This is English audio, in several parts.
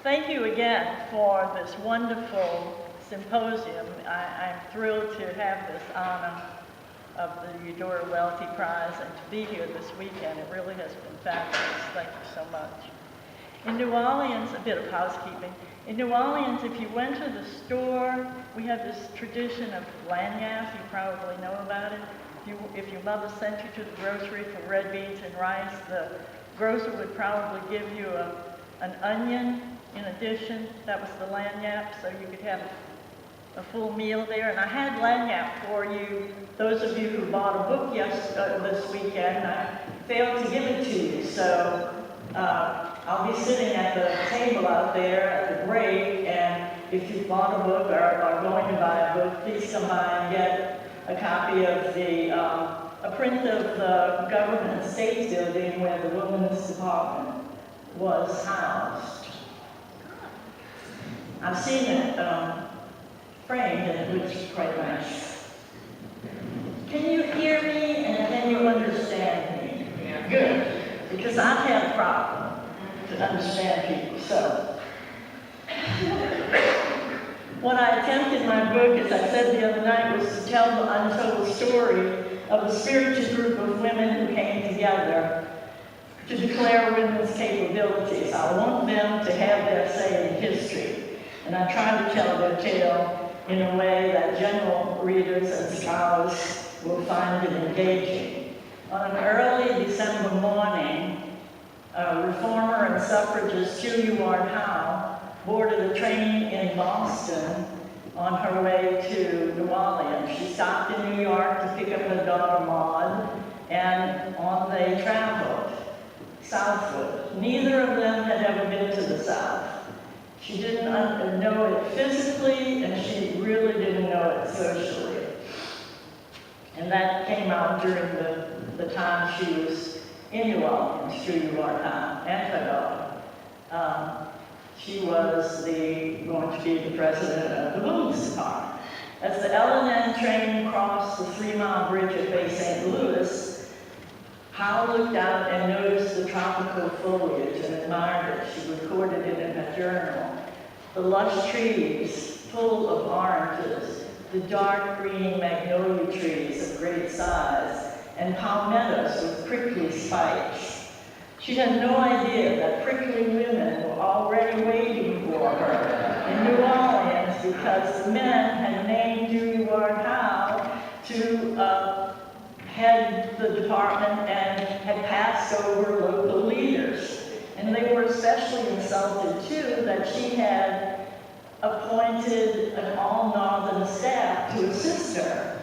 Thank you again for this wonderful symposium. I'm thrilled to have this honor of the Eudora Welty Prize and to be here this weekend. It really has been fabulous. Thank you so much. In New Orleans, a bit of housekeeping. In New Orleans, if you went to the store, we have this tradition of lagniappe. You probably know about it. If your mother sent you to the grocery for red beans and rice, the grocer would probably give you an onion in addition. That was the lagniappe, so you could have a full meal there. And I had lagniappe for you, those of you who bought a book this weekend. I failed to give it to you, so I'll be sitting at the table out there at the break, and if you bought a book or are going to buy a book, please come by and get a copy of a print of the government estates building where the women's department was housed. I've seen it framed, and it looks quite nice. Can you hear me, and can you understand me? Yeah. Good, because I've had a problem to understand people, so. What I attempted in my book, as I said the other night, was to tell the untold story of a spiritual group of women who came together to declare women's capabilities. I want them to have their say in history, and I try to tell their tale in a way that general readers and scholars will find it engaging. On an early December morning, reformer and suffragist Ward Howe boarded a train in Boston on her way to New Orleans. She stopped in New York to pick up her daughter Maud, and on they traveled southward. Neither of them had ever been to the South. She didn't know it physically, and she really didn't know it socially. And that came out during the time she was in New Orleans, through Ward Howe and her daughter. She was going to be the president of the women's department. As the L&N train crossed the 3-mile bridge at Bay St. Louis, Howe looked out and noticed the tropical foliage and admired it. She recorded it in her journal. The lush trees full of oranges, the dark green magnolia trees of great size, and palmettos with prickly spikes. She had no idea that prickly women were already waiting for her in New Orleans because the men had named Ward Howe to head the department and had passed over local leaders. And they were especially insulted, too, that she had appointed an all-Northern staff to assist her.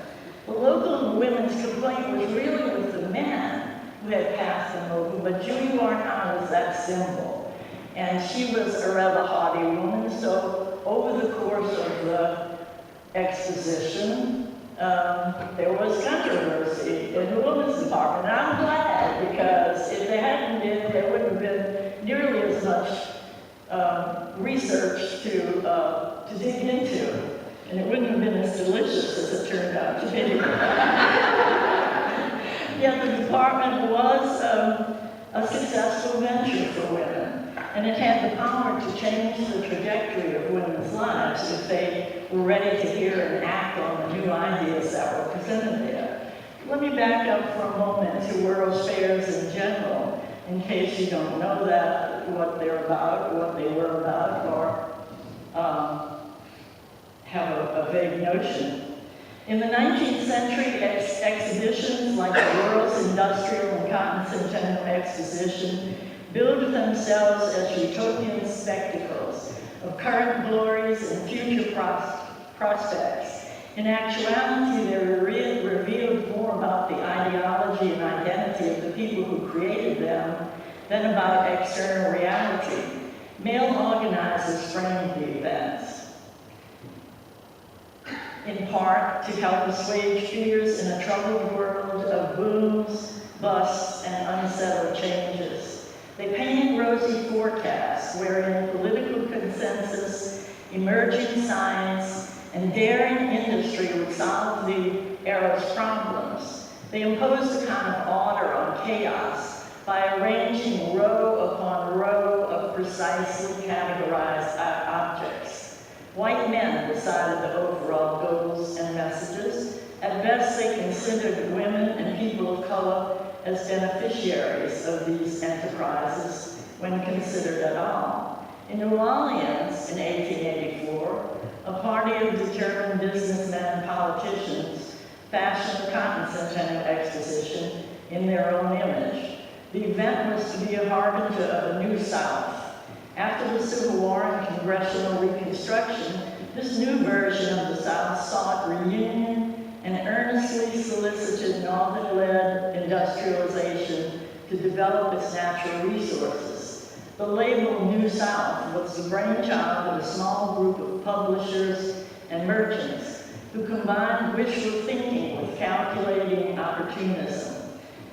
The local women's complaint was really with the men who had passed them over, but Ward Howe was that symbol. And she was a rather haughty woman, so over the course of the exposition, there was controversy in the women's department. And I'm glad, because if they hadn't been, there wouldn't have been nearly as much research to dig into. And it wouldn't have been as delicious as it turned out to be. Yet the department was a successful venture for women, and it had the power to change the trajectory of women's lives if they were ready to hear and act on the new ideas that were presented there. Let me back up for a moment to World's Fairs in general, in case you don't know that, what they're about, what they were about, or have a vague notion. In the 19th century, exhibitions like the World's Industrial and Cotton Centennial Exposition billed themselves as utopian spectacles of current glories and future prospects. In actuality, they revealed more about the ideology and identity of the people who created them than about external reality. Male organizers framed the events, in part to help assuage fears in a troubled world of booms, busts, and unsettled changes. They painted rosy forecasts wherein political consensus, emerging science, and daring industry would solve the era's problems. They imposed a kind of order on chaos, by arranging row upon row of precisely categorized objects. White men decided the overall goals and messages. At best, they considered women and people of color as beneficiaries of these enterprises when considered at all. In New Orleans in 1884, a party of determined businessmen and politicians fashioned a Cotton Centennial Exposition in their own image. The event was to be a harbinger of a new South. After the Civil War and Congressional Reconstruction, this new version of the South sought reunion and earnestly solicited Northern-led industrialization to develop its natural resources. The label New South was the brainchild of a small group of publishers and merchants who combined wishful thinking with calculating opportunism.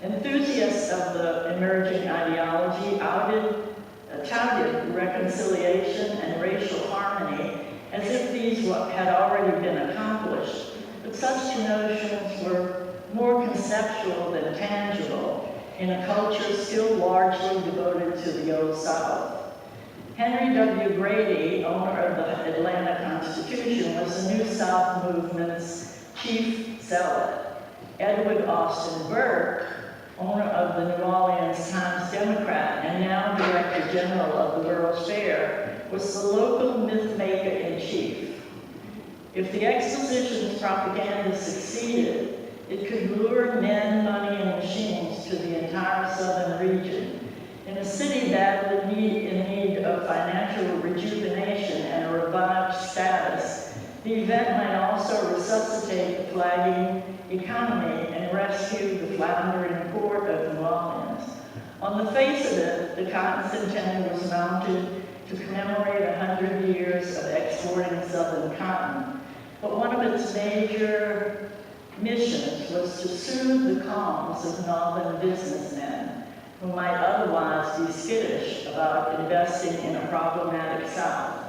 Enthusiasts of the emerging ideology touted reconciliation and racial harmony as if these had already been accomplished, but such notions were more conceptual than tangible in a culture still largely devoted to the Old South. Henry W. Grady, owner of the Atlanta Constitution, was the New South movement's chief zealot. Edward Austin Burke, owner of the New Orleans Times-Democrat and now Director General of the World's Fair, was the local myth-maker-in-chief. If the exposition's propaganda succeeded, it could lure men, money, and machines to the entire southern region. In a city badly in need of financial rejuvenation and a revived status, the event might also resuscitate the flagging economy and rescue the floundering port of New Orleans. On the face of it, the Cotton Centennial was mounted to commemorate 100 years of exporting Southern cotton. But one of its major missions was to soothe the calms of Northern businessmen who might otherwise be skittish about investing in a problematic South.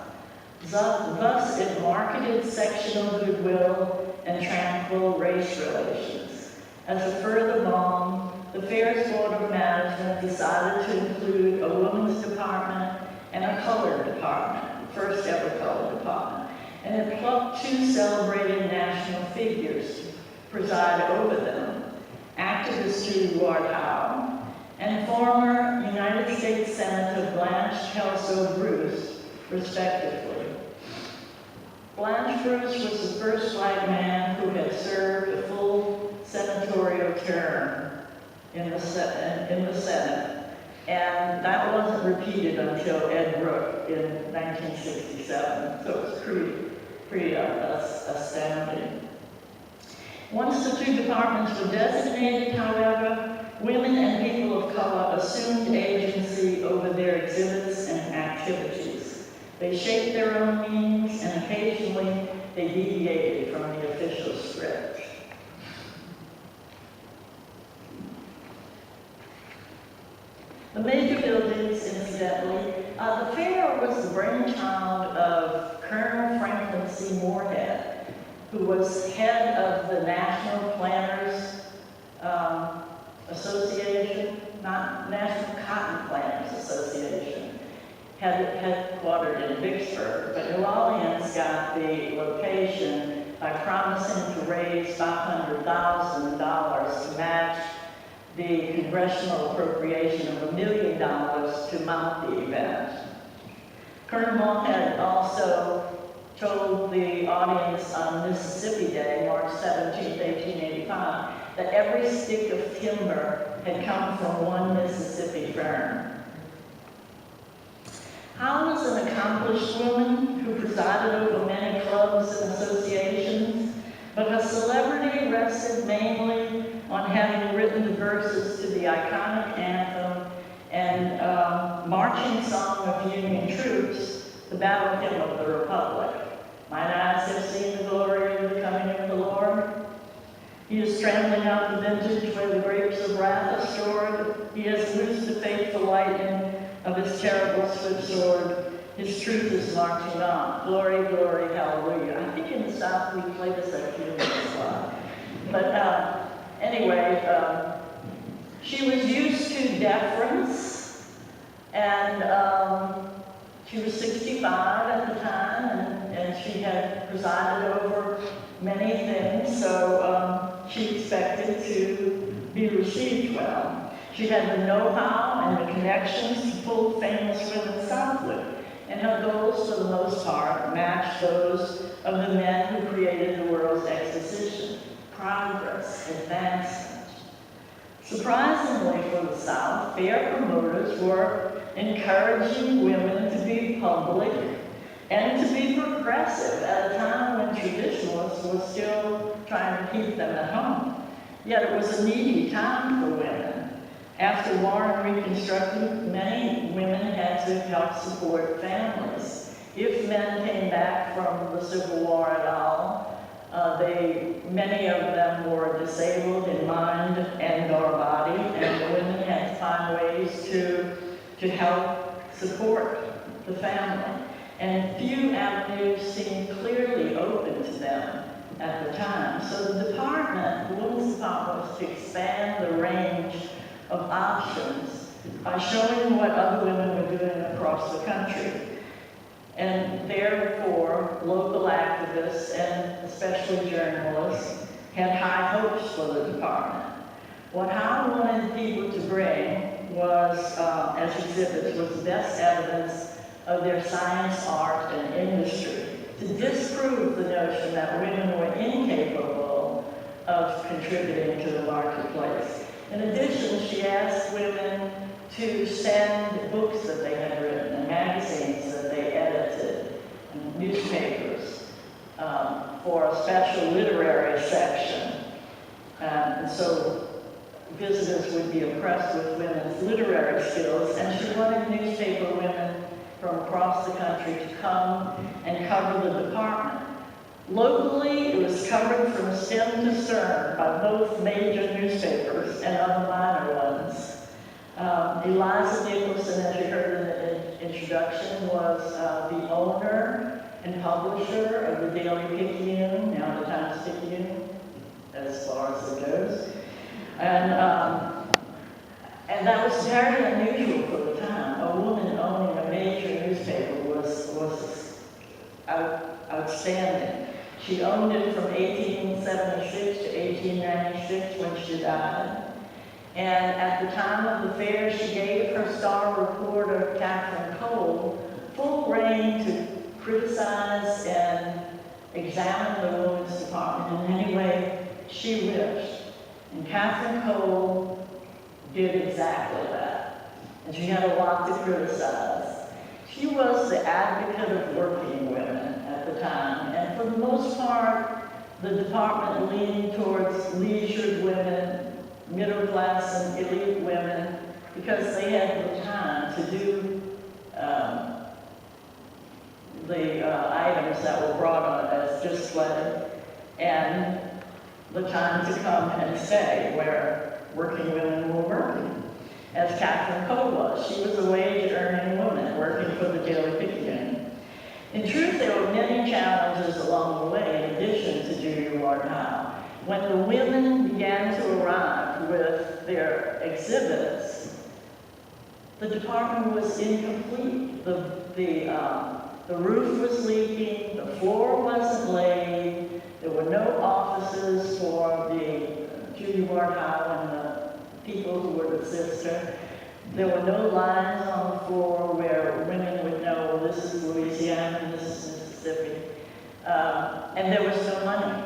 Thus, it marketed sectional goodwill and tranquil race relations. As a further balm, the Fair's Board of Management decided to include a women's department and a colored department, the first ever colored department, and it plucked two celebrated national figures to preside over them, activist Judy Ward Howe and former United States Senator Blanche Kelso Bruce, respectively. Blanche Bruce was the first black man who had served a full senatorial term in the Senate, and that wasn't repeated until Ed Brooke in 1967, so it was pretty astounding. Once the two departments were designated, however, women and people of color assumed agency over their exhibits and activities. They shaped their own meanings, and occasionally they deviated from the official script. The major buildings, incidentally, the fair was the brainchild of Colonel Franklin C. Moorhead, who was head of the National Planners Association, not National Cotton Planners Association, headquartered in Vicksburg, but New Orleans got the location by promising to raise $500,000 to match the congressional appropriation of $1 million to mount the event. Colonel Moorhead also told the audience on Mississippi Day, March 17, 1885, that every stick of timber had come from one Mississippi firm. Howe was an accomplished woman who presided over many clubs and associations, but her celebrity rested mainly on having written the verses to the iconic anthem and marching song of Union troops, the battle hymn of the Republic. Mine eyes have seen the glory of the coming of the Lord. He is trampling out the vintage where the grapes of wrath are stored. He has loosed the fateful lightning of his terrible swift sword. His truth is marching on. Glory, glory, hallelujah. I think in the South we play this at funerals a lot. But anyway, She was used to deference, and she was 65 at the time, and she had presided over many things, so she expected to be received well. She had the know-how and the connections to pull famous women southward, and her goals, for the most part, matched those of the men who created the world's exposition, progress, advancement. Surprisingly for the South, their promoters were encouraging women to be public and to be progressive at a time when traditionalists were still trying to keep them at home. Yet it was a needy time for women. After war and Reconstruction, many women had to help support families. If men came back from the Civil War at all, many of them were disabled in mind and or body, and the women had to find ways to help support the family. And few avenues seemed clearly open to them at the time. So the women's department was to expand the range of options by showing what other women were doing across the country. And therefore, local activists, and especially journalists, had high hopes for the department. What Howe wanted people to bring was, as exhibits, was the best evidence of their science, art, and industry, to disprove the notion that women were incapable of contributing to the marketplace. In addition, she asked women to send books that they had written and magazines that they edited, and newspapers, for a special literary section. And so visitors would be impressed with women's literary skills, and she wanted newspaper women from across the country to come and cover the department. Locally, it was covered from stem to stern by both major newspapers and other minor ones. Eliza Nicholson, as you heard in the introduction, was the owner and publisher of the Daily Picayune, now the Times-Picayune, as far as it goes. And that was very unusual for the time. A woman owning a major newspaper was outstanding. She owned it from 1876 to 1896 when she died. And at the time of the fair, she gave her star reporter, Catherine Cole, full rein to criticize and examine the women's department in any way she wished. And Catherine Cole did exactly that. And she had a lot to criticize. She was the advocate of working women at the time, and for the most part, the department leaned towards leisured women, middle class and elite women, because they had the time to do the items that were brought on as display, and the time to come and stay where working women were working, as Catherine Cole was. She was a wage-earning woman working for the Daily Picayune. In truth, there were many challenges along the way in addition to Julia Ward Howe. When the women began to arrive with their exhibits, the department was incomplete. The roof was leaking, the floor wasn't laid, there were no offices for the Julia Ward Howe and the people who would assist her. There were no lines on the floor where women would know, well, this is Louisiana and this is Mississippi. And there was no money.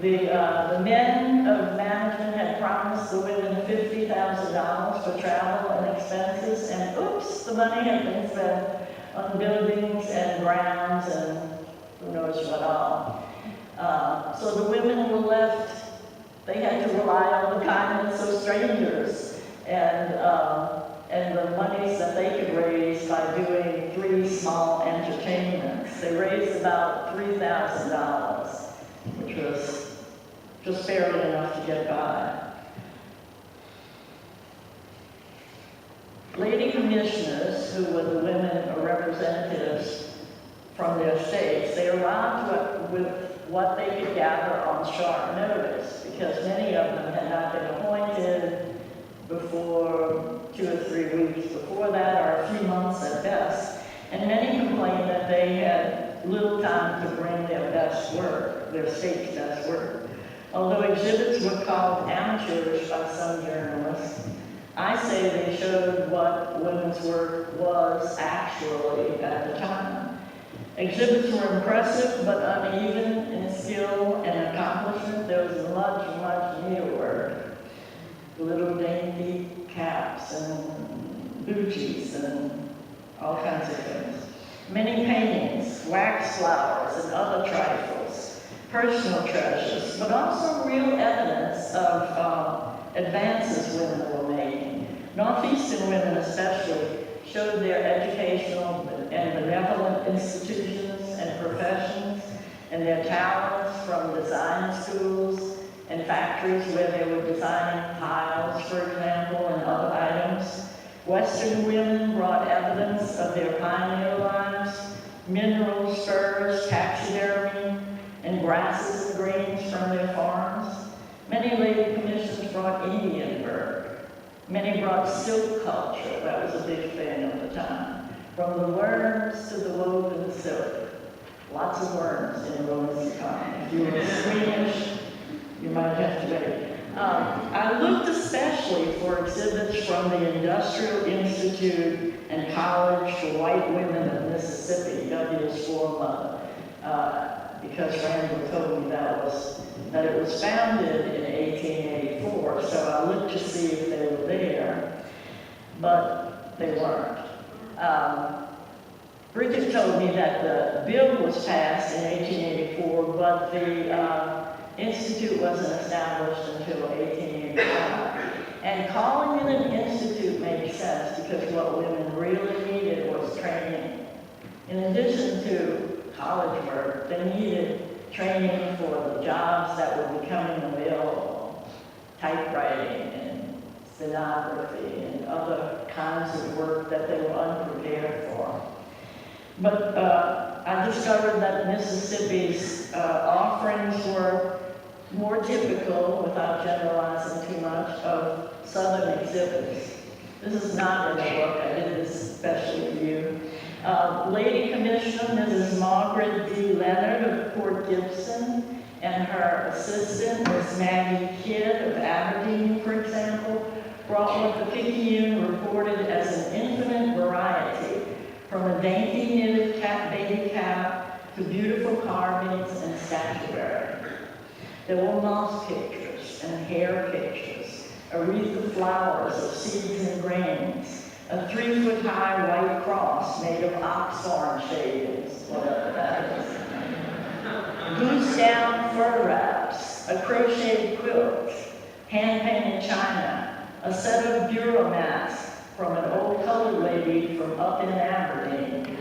The men of management had promised the women $50,000 for travel and expenses, and oops, the money had been spent on buildings and grounds and who knows what all. So the women were left, they had to rely on the kindness of strangers and the monies that they could raise by doing 3 small entertainments. They raised about $3,000, which was just barely enough to get by. Lady commissioners, who were the women or representatives from their states, they arrived with what they could gather on short notice, because many of them had not been appointed, before 2 or 3 weeks before that, or a few months at best. And many complained that they had little time to bring their best work, their state's best work. Although exhibits were called amateurish by some journalists, I say they showed what women's work was actually at the time. Exhibits were impressive but uneven in skill and accomplishment. There was much needlework. Little dainty caps and booties and all kinds of things. Many paintings, wax flowers, and other trifles, personal treasures, but also real evidence of advances women were making. Northeastern women especially showed their educational and benevolent institutions and professions and their talents from design schools and factories where they were designing tiles, for example, and other items. Western women brought evidence of their pioneer lives, minerals, furs, taxidermy, and grasses and grains from their farms. Many lady commissions brought Indian work. Many brought silk culture. That was a big thing at the time. From the worms to the woven silk. Lots of worms in a woman's economy. If you were Swedish, you might have to wait. I looked especially for exhibits from the Industrial Institute and College for White Women of Mississippi, W's former, because Randall told me that it was founded in 1884, so I looked to see if they were there, but they weren't. Bridget told me that the bill was passed in 1884, but the institute wasn't established until 1885. And calling it an institute made sense because what women really needed was training. In addition to college work, they needed training for the jobs that were becoming available, typewriting and stenography and other kinds of work that they were unprepared for. But I discovered that Mississippi's offerings were more typical, without generalizing too much, of Southern exhibits. This is not in the book, I did this especially for you. Lady Commissioner Mrs. Margaret D. Leonard of Port Gibson and her assistant, Miss Maggie Kidd of Aberdeen, for example, brought what the Picayune reported as an infinite variety, from a dainty knitted baby cap to beautiful carvings and statuary. There were moss pictures and hair pictures, a wreath of flowers of seeds and grains, a 3-foot-high white cross made of oxhorn shavings, whatever that is, goose down fur wraps, a crocheted quilt, hand-painted china, a set of bureau mats from an old colored lady from up in Aberdeen.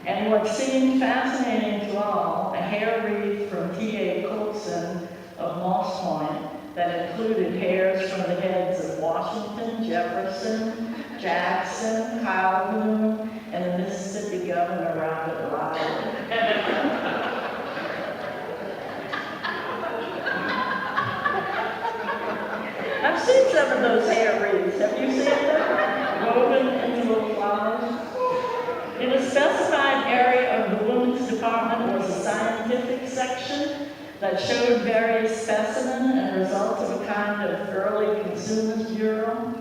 And what seemed fascinating to all, a hair wreath from T.A. Coulson of Moss Point that included hairs from the heads of Washington, Jefferson, Jackson, Calhoun, and the Mississippi Governor Robert Lyle. I've seen some of those hair wreaths. Have you seen them? Woven into little flowers. In a specified area of the women's department was a scientific section that showed various specimens and results of a kind of early consumers bureau.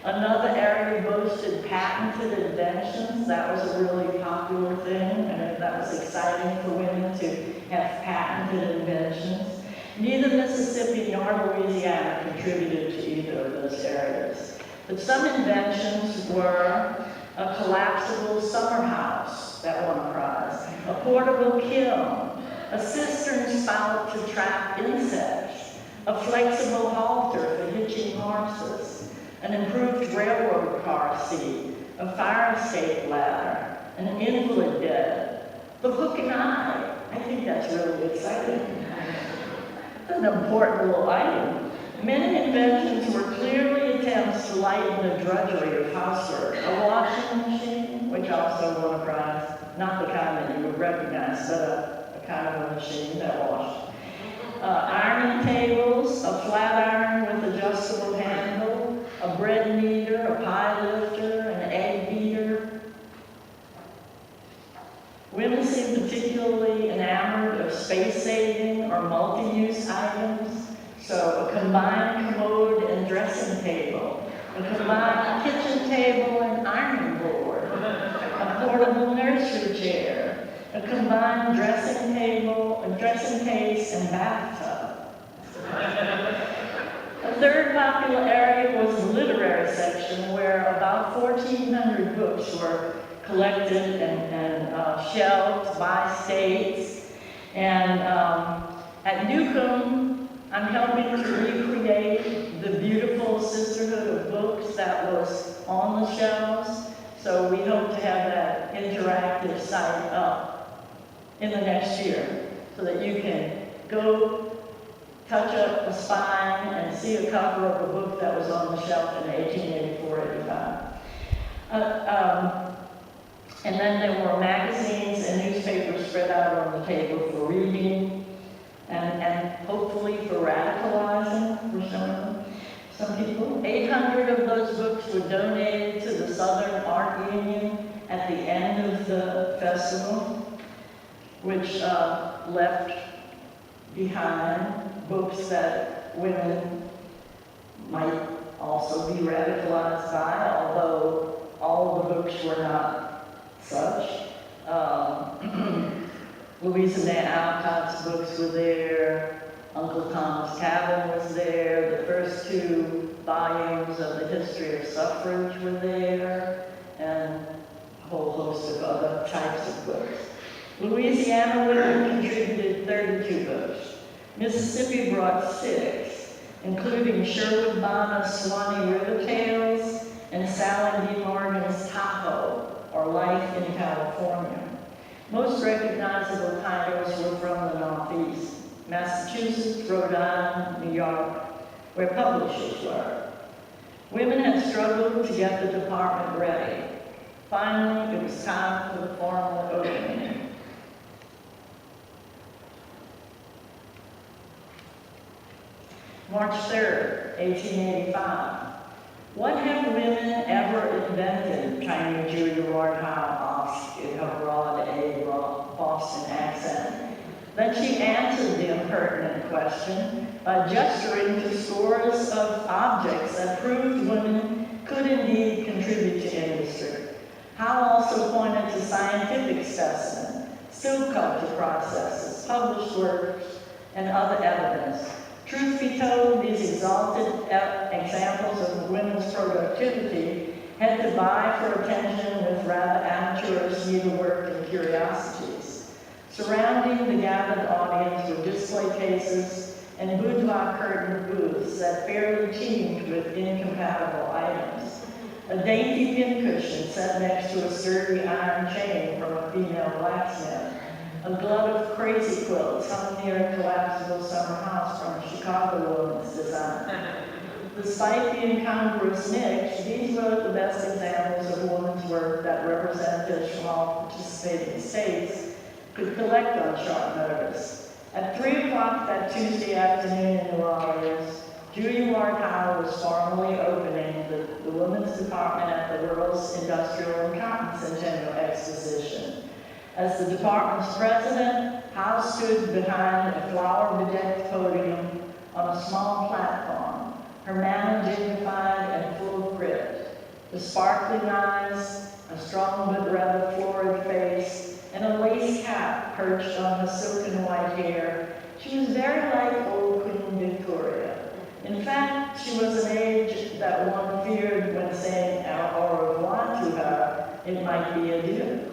Another area boasted patented inventions. That was a really popular thing, and that was exciting for women to have patented inventions. Neither Mississippi nor Louisiana contributed to either of those areas. But some inventions were a collapsible summer house that won a prize, a portable kiln, a cistern spout to trap insects, a flexible halter for hitching horses, an improved railroad car seat, a fire escape ladder, an invalid bed, the hook and eye. I think that's really exciting. An important little item. Many inventions were clearly attempts to lighten the drudgery of housework. A washing machine, which also won a prize, not the kind that you would recognize, but a kind of a machine that washed. Ironing tables, a flat iron with adjustable handle, Women seem particularly enamored of space-saving or multi-use items, so a combined commode and dressing table, a combined kitchen table and ironing board, a portable nursery chair, a combined dressing table, a dressing case, and bathtub. A third popular area was the literary section, where about 1,400 books were collected and shelved by states. And at Newcomb, I'm helping to recreate the beautiful sisterhood of books that was on the shelves. So we hope to have that interactive site up in the next year so that you can go touch up the spine and see a cover of a book that was on the shelf in 1884-85. And then there were magazines and newspapers spread out on the table for reading and hopefully for radicalizing for some people. 800 of those books were donated to the Southern Art Union at the end of the festival, which left behind books that women might also be radicalized by, although all of the books were not such. Louisiana Alcott's books were there, Uncle Tom's Cabin was there, the first 2 volumes of the history of suffrage were there, and a whole host of other types of books. Louisiana women contributed 32 books. Mississippi brought 6, including Sherwood Bonner's Swanee River Tales and Sally D. Morgan's Tahoe, or Life in California. Most recognizable titles were from the Northeast, Massachusetts, Rhode Island, New York, where publishers were. Women had struggled to get the department ready. Finally, it was time for the formal opening. March 3rd, 1885. What have women ever invented? Tiny Julia Ward Howe asked in her broad Boston accent. Then she answered the impertinent question by gesturing to scores of objects that proved women could indeed contribute to industry. Howe also pointed to scientific specimens, silk culture processes, published works, and other evidence. Truth be told, these exalted examples of women's productivity had to vie for attention with rather amateurish needlework and curiosities. Surrounding the gathered audience were display cases and boudoir curtained booths that fairly teemed with incompatible items. A dainty pincushion set next to a sturdy iron chain from a female blacksmith. A glut of crazy quilts hung near a collapsible summer house from a Chicago woman's design. Despite the incongruous niche, these were the best examples of women's work that representatives from all participating states could collect on short notice. At 3 o'clock that Tuesday afternoon in New Orleans, Julia Ward Howe was formally opening the Women's Department at the World's Industrial and Cotton Centennial Exposition. As the department's president, Howe stood behind a flower-bedecked podium on a small platform, her manner dignified and full of grit. The sparkling eyes, a strong but rather florid face, and a lace cap perched on her silken white hair, she was very like old Queen Victoria. In fact, she was an age that one feared when saying au revoir to her, it might be adieu.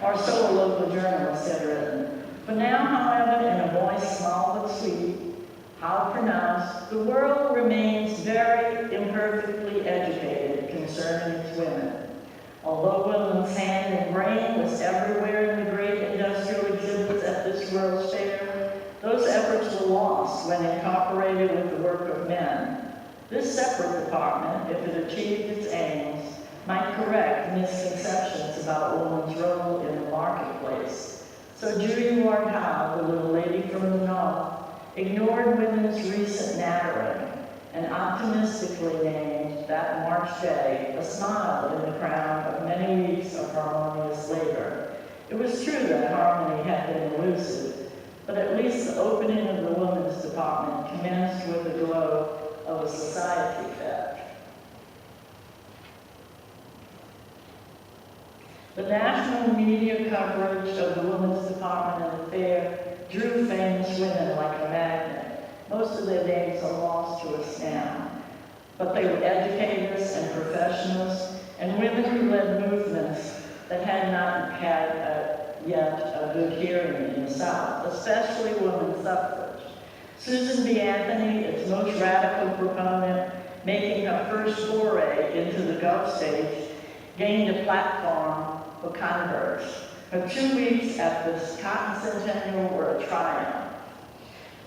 Or so a local journalist had written. For now, however, in a voice small but sweet, Howe pronounced, the world remains very imperfectly educated concerning its women. Although women's hand and brain was everywhere in the great industrial exhibits at this World's Fair, those efforts were lost when incorporated with the work of men. This separate department, if it achieved its aims, might correct misconceptions about women's role in the marketplace. So Julia Ward Howe, the little lady from the North, ignored women's recent nattering and optimistically named that March day a smile in the crown of many weeks of harmonious labor. It was true that harmony had been elusive, but at least the opening of the women's department commenced with the glow of a society fair. The national media coverage of the women's department and the fair drew famous women like a magnet. Most of their names are lost to us now, but they were educators and professionals and women who led movements that had not had yet a good hearing in the South, especially women's suffrage. Susan B. Anthony, its most radical proponent, making her first foray into the Gulf stage, gained a platform for converts. Her 2 weeks at the Cotton Centennial were a triumph.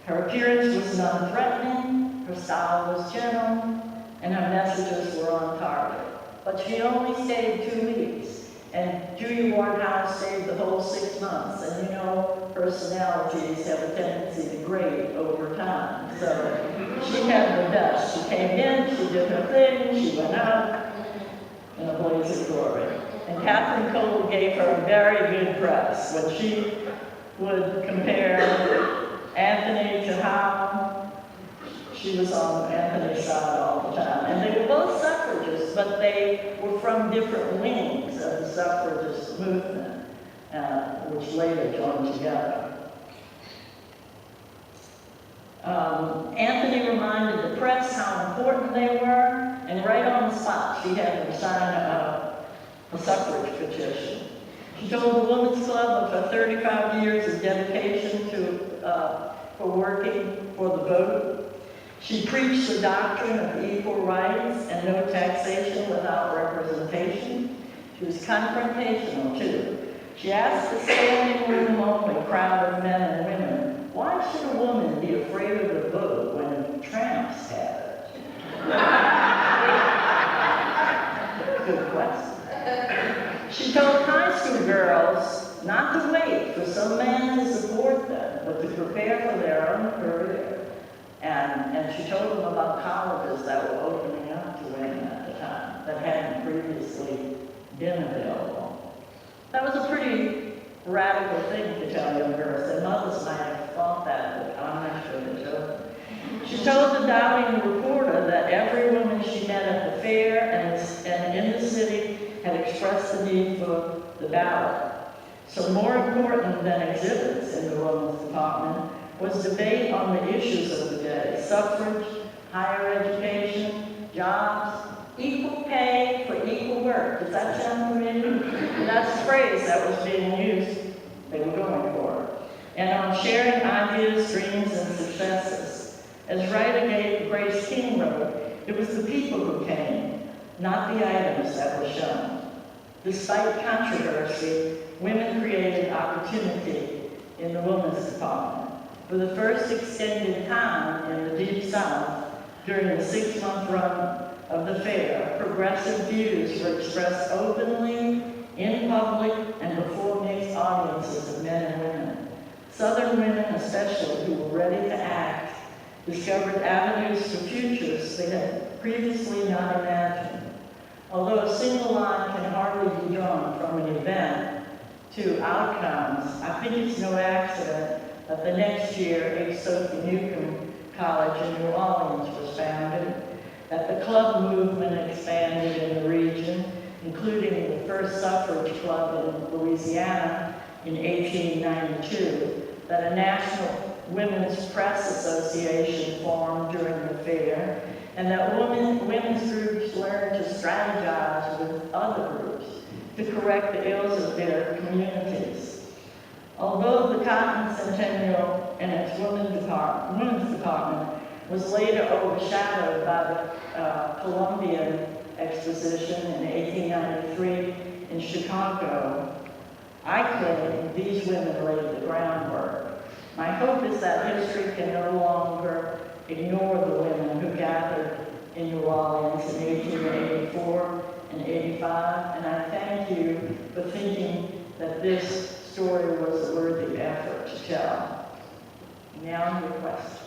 Her appearance was non-threatening, her style was gentle, and her messages were on target. But she only stayed 2 weeks, and Judy Ward Howe stayed the whole 6 months. And you know, personalities have a tendency to grade over time. So she had the best. She came in, she did her thing, she went out in a blaze of glory. And Catherine Cole gave her very good press when she would compare Anthony to Howe. She was on Anthony's side all the time. And they were both suffragists, but they were from different wings of the suffragist movement, which later joined together. Anthony reminded the press how important they were, and right on the spot, she had them sign a suffrage petition. She told the Women's Club of her 35 years of dedication for working for the vote. She preached the doctrine of equal rights and no taxation without representation. She was confrontational, too. She asked the standing room only crowd of men and women, why should a woman be afraid of the vote when tramps have it? Good question. She told high school girls not to wait for some man to support them, but to prepare for their own career. And she told them about colleges that were opening up to women at the time that hadn't previously been available. That was a pretty radical thing to tell young girls. Their mothers might have thought that, but I'm not sure they told them. She told the doubting reporter that every woman she met at the fair and in the city had expressed the need for the ballot. So more important than exhibits in the women's department was debate on the issues of the day: suffrage, higher education, jobs, equal pay for equal work. Does that sound familiar? That's a phrase that was being used. They were going for it. And on sharing ideas, dreams, and successes. As writer Grace King wrote, it was the people who came, not the items that were shown. Despite controversy, women created opportunity in the women's department. For the first extended time in the Deep South, during the 6-month run of the fair, progressive views were expressed openly, in public, and before mixed audiences of men and women. Southern women especially, who were ready to act, discovered avenues to futures they had previously not imagined. Although a single line can hardly be drawn from an event to outcomes, I think it's no accident that the next year, H. Sophie Newcomb College in New Orleans was founded, that the club movement expanded in the region, including the first suffrage club in Louisiana in 1892, that a National Women's Press Association formed during the fair, and that women's groups learned to strategize with other groups to correct the ills of their communities. Although the Cotton Centennial and its women's department was later overshadowed by the Columbian Exposition in 1893 in Chicago, I claim these women laid the groundwork. My hope is that history can no longer ignore the women who gathered in New Orleans in 1884 and 85, and I thank you for thinking that this story was a worthy effort to tell. Now your questions.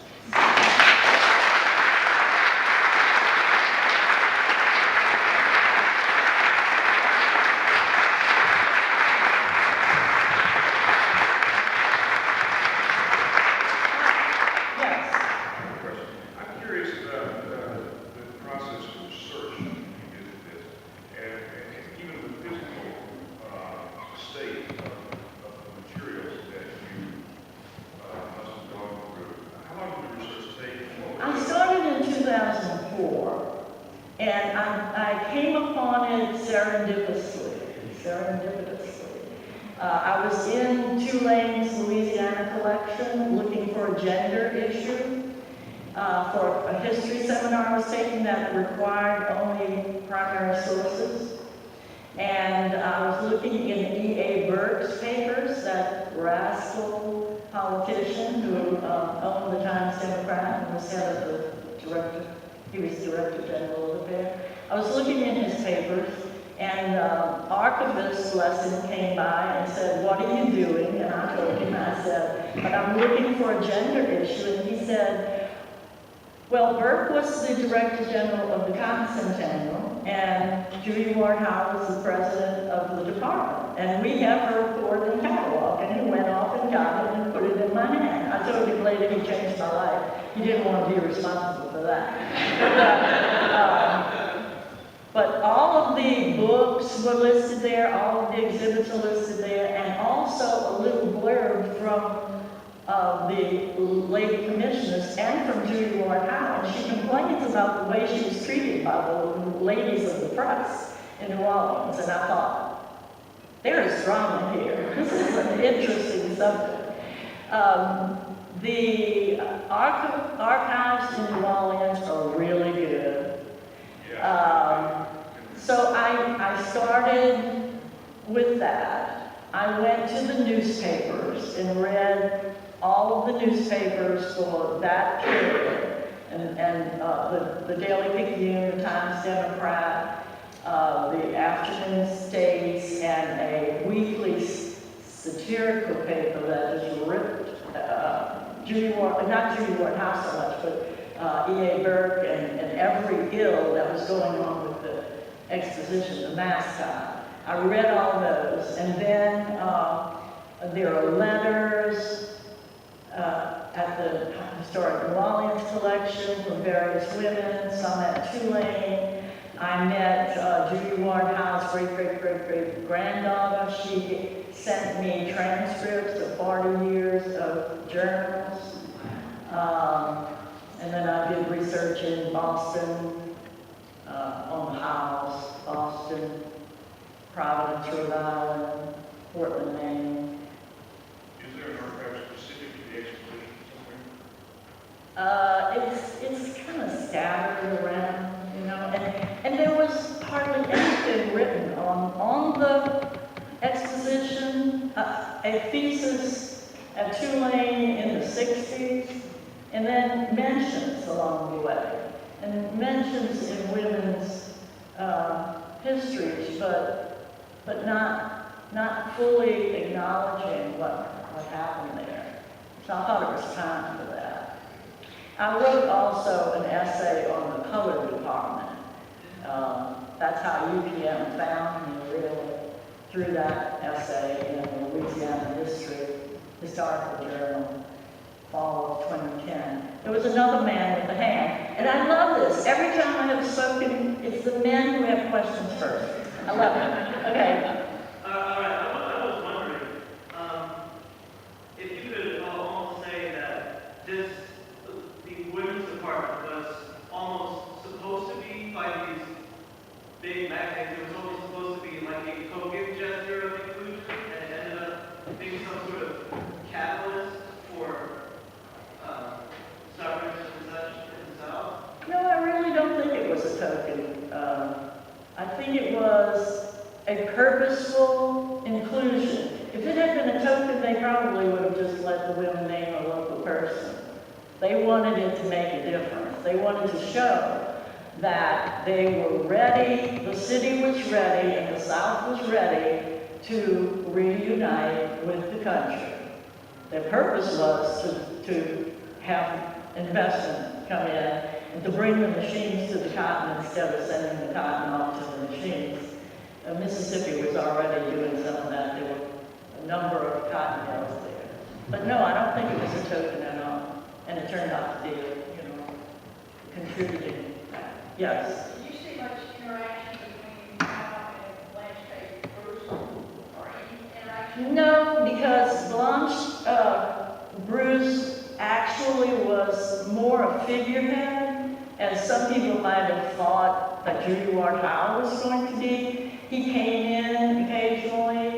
I was in Tulane's Louisiana collection looking for a gender issue for a history seminar I was taking that required only primary sources. And I was looking in E.A. Burke's papers, that rascal politician who owned the Times Democrat and was head of the director. He was director general of the fair. I was looking in his papers, and archivist lesson came by and said, "What are you doing?" And I told him, I said, "But I'm looking for a gender issue." And he said, "Well, Burke was the Director General of the Cotton Centennial, and Judy Ward Howe was the president of the department. And we have her report and catalog." And he went off and got it and put it in my hand. I told him later he changed my life. He didn't want to be responsible for that. But all of the books were listed there, all of the exhibits are listed there, and also a little blurb from the lady commissioners and from Judy Ward Howe. And she complains about the way she was treated by the ladies of the press in New Orleans. And I thought, there is drama here. This is an interesting subject. The archives in New Orleans are really good. So I started with that. I went to the newspapers and read all of the newspapers for that period, and the Daily Picayune, the Times Democrat, the Afternoon States, and a weekly satirical paper that just ripped not Judy Ward Howe so much, but E.A. Burke and every ill that was going on with the exposition, the mascot. I read all those, and then there are letters at the Historic New Orleans collection from various women, some at Tulane. I met Judy Ward Howe's great-great-great-great-granddaughter. She sent me transcripts of 40 years of journals. And then I did research in Boston, on the Howes, Boston, Providence, Rhode Island, Portland, Maine. Is there an archive specific to the exposition? It's kind of scattered around, you know, and there was hardly anything written on the exposition, a thesis at Tulane in the 60s, and then mentions along the way, and mentions in women's histories, but not fully acknowledging what happened there. So I thought it was time for that. I wrote also an essay on the color department. That's how UPM found me, really, through that essay in the Louisiana Historical Journal, fall of 2010. There was another man with a hand, and I love this. Every time I have spoken, it's the men who have questions first. I love it. Okay. All right. I was wondering if you could almost say that the women's department was almost supposed to be by these big magnates. It was almost supposed to be like a token gesture of inclusion, and it ended up being some sort of catalyst for suffrage and such in the South. No, I really don't think it was a token. I think it was a purposeful inclusion. If it had been a token, they probably would have just let the women name a local person. They wanted it to make a difference. They wanted to show that they were ready, the city was ready, and the South was ready to reunite with the country. Their purpose was to have investment come in and to bring the machines to the cotton instead of sending the cotton off to the machines. Mississippi was already doing some of that. There were a number of cotton mills there. But no, I don't think it was a token at all. And it turned out to be, contributing. Yes? Did you see much interaction between Howe and Blanche Bruce, or any interaction? No, because Blanche Bruce actually was more a figurehead, as some people might have thought that Judy Ward Howe was going to be. He came in occasionally.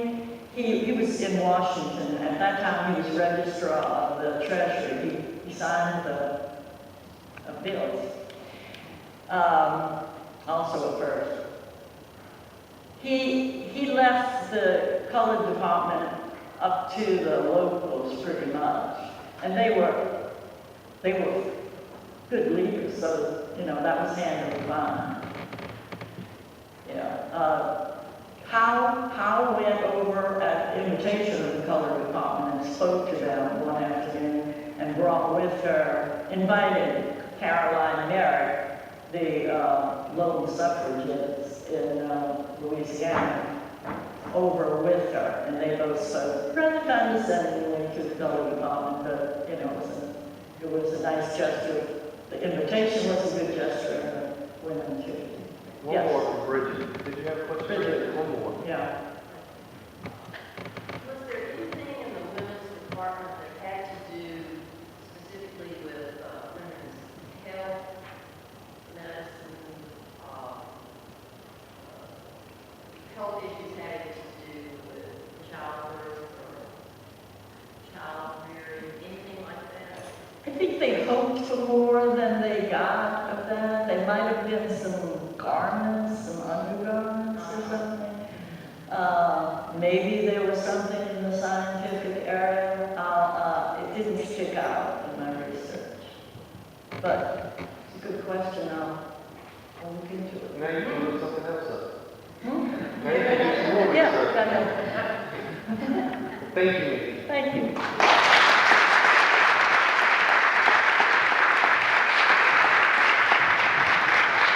he was in Washington. At that time, he was registrar of the Treasury. He signed the bills. Also a first. He left the colored department up to the locals pretty much. And they were good leaders, so, you know, that was handled fine. Yeah. Howe went over at the invitation of the colored department and spoke to them one afternoon and brought with her, invited Caroline Merrick, the lone suffragists in Louisiana, over with her, and they both spoke rather condescendingly to the colored department, but, you know, it was a nice gesture. The invitation was a good gesture, and the women too. One Yes. more from Bridget. Did you have a question? Bridget. One more. Yeah. Was there anything in the women's department that had to do specifically with women's health, medicine, health issues having to do with childbirth or child rearing, anything like that? I think they hoped for more than they got of that. There might have been some garments, some undergarments or something. Maybe there was something in the scientific area. It didn't stick out in my research. But it's a good question. I'll look into it. Now you can look something else up. Hmm? Now you can do some more Yeah, research. got it. Thank you, Miki. Thank you.